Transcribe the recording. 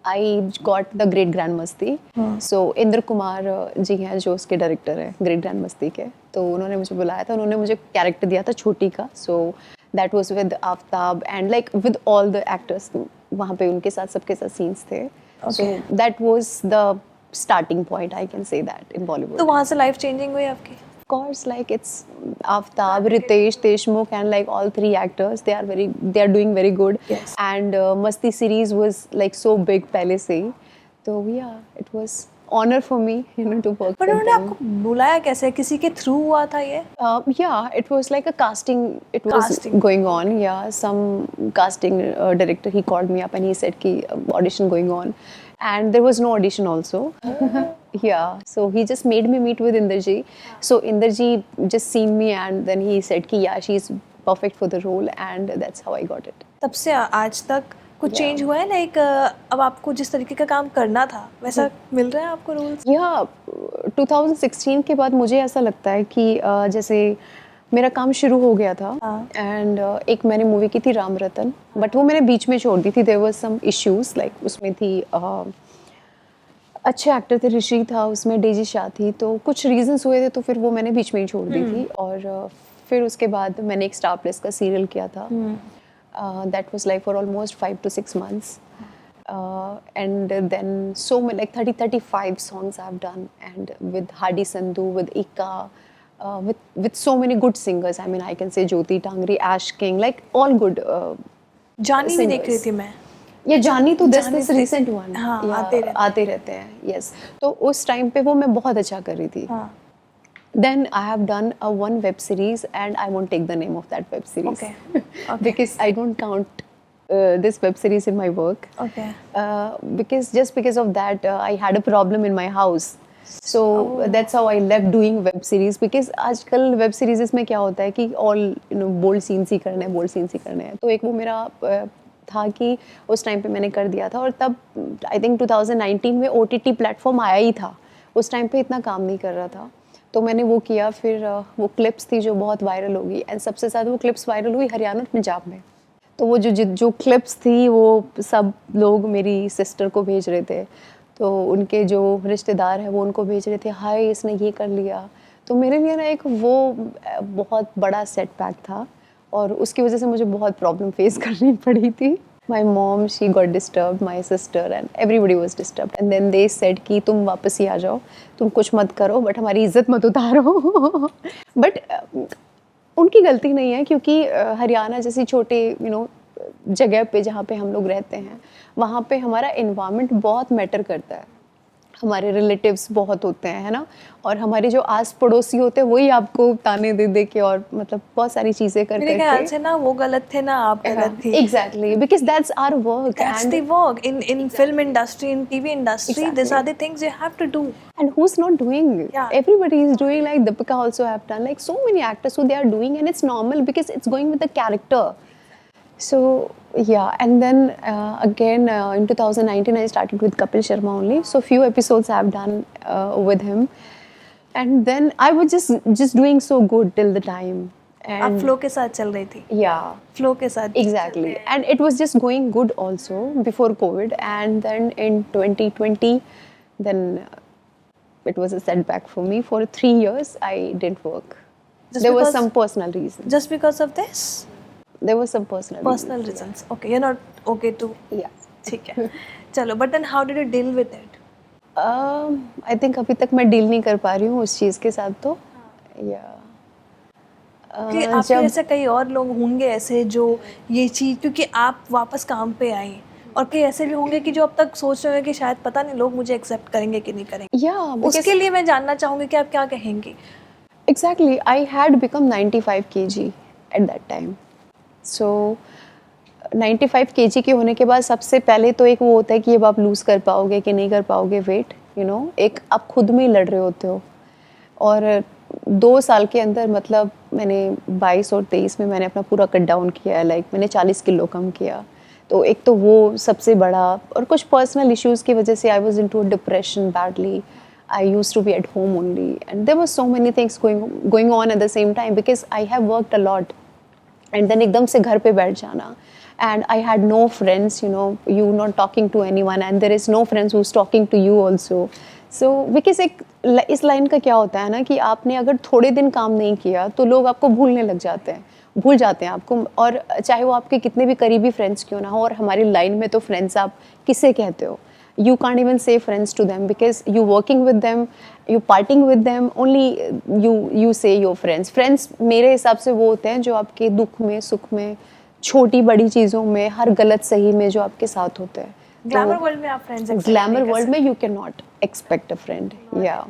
I got the great grand मस्ती. सो इंद्र कुमार जी हैं जो उसके डायरेक्टर हैं ग्रेट ग्रैंड मस्ती के, तो उन्होंने मुझे बुलाया था, उन्होंने मुझे कैरेक्टर दिया था छोटी का. So that was with Aftab and like with all the actors. वहाँ पे उनके साथ सबके साथ सीन्स थे. So that was the starting point, I can say that, in Bollywood. तो वहाँ से लाइफ चेंजिंग हुई आपकी? course, like it's Aftab, Ritesh Deshmukh, and like all three actors, they are doing very good. Yes. And Masti series was like so big पहले से ही, तो yeah, it was honor for me, to work. पर उन्होंने आपको बुलाया कैसे, किसी के थ्रू हुआ था ये? Yeah, it was like a casting. It was going on. Yeah, some casting director, he called me up and he said कि audition going on, and there was no audition also. Yeah, so he just made me meet with Inderji. So Inderji just seen me and then he said कि yeah, she's perfect for the role, and that's how I got it. तब से आज तक कुछ change हुआ है? Like अब आपको जिस तरीके का काम करना था वैसा मिल रहा है आपको रोल्स? या 2016 के बाद मुझे ऐसा लगता है कि जैसे मेरा काम शुरू हो गया था. एंड एक मैंने मूवी की थी राम रतन, बट वो मैंने बीच में छोड़ दी थी. There was some issues, like उसमें थी अच्छे एक्टर थे, ऋषि था उसमें, डेजी शाह थी, तो कुछ रीजंस हुए थे तो फिर वो मैंने बीच में ही छोड़ दी थी. और फिर उसके बाद मैंने एक स्टार प्लस का सीरियल किया था. That was like for almost 5 to 6 months. And then so many, like 35 songs I've done, and with Hadi Sandhu, with Ika, with so many good singers. I mean, I can say Jyoti Tangri, Ash King, like all good जानी भी देख रही थी मैं. ये जानी तो this recent one. हाँ, आते रहते हैं. Yes. तो उस टाइम पे वो मैं बहुत अच्छा कर रही थी. Then I have done one web series, and I won't take the name of that web series. Okay. Because I don't count this web series in my work. Okay. Because of that, I had a problem in my house. So that's how I left doing web series. Because आजकल web series में क्या होता है कि all bold scenes ही करने हैं. तो एक वो मेरा था कि उस टाइम पे मैंने कर दिया था. और तब I think 2019 में OTT प्लेटफॉर्म आया ही था. उस टाइम पे इतना काम नहीं कर रहा था, तो मैंने वो किया. फिर वो क्लिप्स थी जो बहुत वायरल हो गई, एंड सबसे ज़्यादा वो क्लिप्स वायरल हुई हरियाणा और पंजाब में. तो वो जो क्लिप्स थी वो सब लोग मेरी सिस्टर को भेज रहे थे, तो उनके जो रिश्तेदार हैं वो उनको भेज रहे थे, हाय इसने ये कर लिया. तो मेरे लिए ना एक वो बहुत बड़ा सेटबैक था, और उसकी वजह से मुझे बहुत प्रॉब्लम फेस करनी पड़ी थी. My mom, she got disturbed, my sister, and everybody was disturbed. And then they said कि तुम वापस ही आ जाओ, तुम कुछ मत करो, बट हमारी इज्जत मत उतारो. बट उनकी गलती नहीं है, क्योंकि हरियाणा जैसी छोटे जगह पे जहाँ पे हम लोग रहते हैं, वहाँ पे हमारा एनवायरनमेंट बहुत मैटर करता है. हमारे रिलेटिव्स बहुत होते हैं, है ना, और हमारे जो आस पड़ोसी होते हैं वही आपको ताने दे के और मतलब बहुत सारी चीजें कर मेरे ख्याल से ना वो गलत थे ना आप गलत थी. Exactly, because that's our work. That's the work in film industry, in TV industry. Exactly. These are the things you have to do. And who's not doing? Yeah. Everybody is doing. Like Deepika also have done. Like so many actors who they are doing, and it's normal because it's going with the character. So yeah, and then again in 2019 I started with Kapil Sharma only. So few episodes I have done with him, and then I was just doing so good till the time. आप flow के साथ चल रही थी. Yeah, flow के साथ. Exactly, and it was just going good also before COVID, and then in 2020, then it was a setback for me. For 3 years I didn't work. There was some personal reason. Just because of this? There was some personal reasons. Okay, you're not okay too. Yeah. ठीक है. चलो, but then how did you deal with it? I think अभी तक मैं deal नहीं कर पा रही हूँ उस चीज़ के साथ. तो कि आपके जैसे कई और लोग होंगे ऐसे जो ये चीज़, क्योंकि आप वापस काम पे आई, और कई ऐसे भी होंगे कि जो अब तक सोच रहे हैं कि शायद पता नहीं लोग मुझे एक्सेप्ट करेंगे कि नहीं करेंगे. उसके लिए मैं जानना चाहूँगी कि आप क्या कहेंगी. Exactly, I had become 95 kg at that time. So 95 kg के होने के बाद सबसे पहले तो एक वो होता है कि अब आप लूज़ कर पाओगे कि नहीं कर पाओगे वेट, एक आप खुद में ही लड़ रहे होते हो. और 2 साल के अंदर मतलब मैंने 22 और 23 में मैंने अपना पूरा कट डाउन किया. लाइक मैंने 40 किलो कम किया. तो एक तो वो सबसे बड़ा, और कुछ पर्सनल इश्यूज़ की वजह से I was into depression badly. I used to be at home only, and there were so many things going on at the same time because I have worked a lot. And then एकदम से घर पे बैठ जाना, and I had no friends, you know, you not talking to anyone and there is no friends who's talking to you also. So because इस line का क्या होता है ना कि आपने अगर थोड़े दिन काम नहीं किया तो लोग आपको भूलने लग जाते हैं, भूल जाते हैं आपको, और चाहे वो आपके कितने भी करीबी फ्रेंड्स क्यों ना हो। और हमारी लाइन में तो फ्रेंड्स आप किसे कहते हो? You can't even say friends to them because you working with them, you partying with them, only you say your friends. Friends मेरे हिसाब से वो होते हैं जो आपके दुख में, सुख में, छोटी बड़ी चीज़ों में, हर गलत सही में जो आपके साथ होते हैं। ग्लैमर वर्ल्ड में आप फ्रेंड्स ग्लैमर वर्ल्ड में you cannot expect a friend. Yeah.